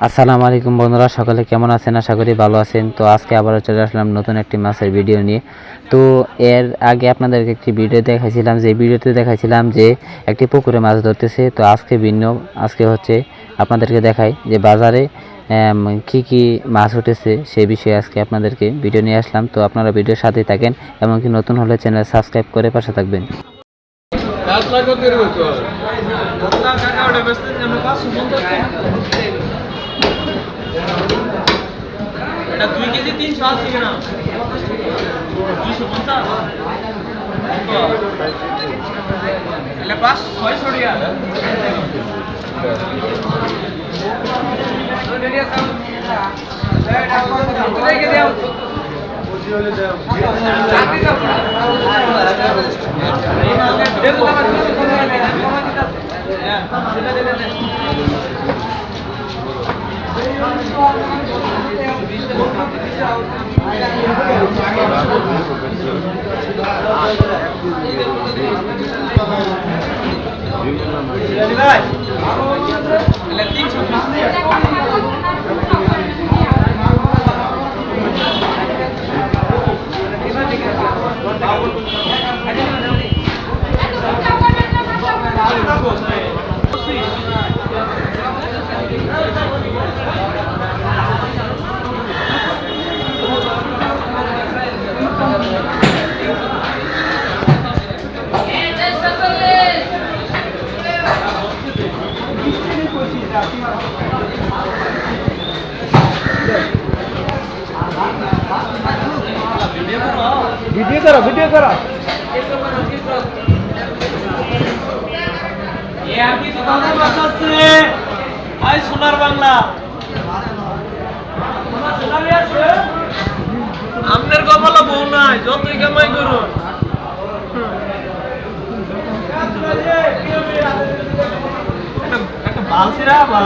আসসালামু আলাইকুম বন্ধুরা, সকলে কেমন আছেন? আশা করি ভালো আছেন। তো আজকে আবারও চলে আসলাম নতুন একটি মাছের ভিডিও নিয়ে। তো এর আগে আপনাদেরকে একটি ভিডিও দেখাইছিলাম, যে ভিডিওতে দেখাইছিলাম যে একটি পুকুরে মাছ ধরতেছে। তো আজকে ভিন্ন, আজকে হচ্ছে আপনাদেরকে দেখাই যে বাজারে কি কি মাছ উঠেছে সেই বিষয়ে আজকে আপনাদেরকে ভিডিও নিয়ে আসলাম। তো আপনারা ভিডিওর সাথেই থাকেন, এমনকি নতুন হলে চ্যানেল সাবস্ক্রাইব করে পাশে থাকবেন। এটা 2 কেজি 380 গ্রাম 250 એટલે પાસ 600 রিয়াল ভিডিও করো সোনার বাংলা আপনার কপালে বউ নাই, যতই কামাই করুন। একটা বালছিরা বা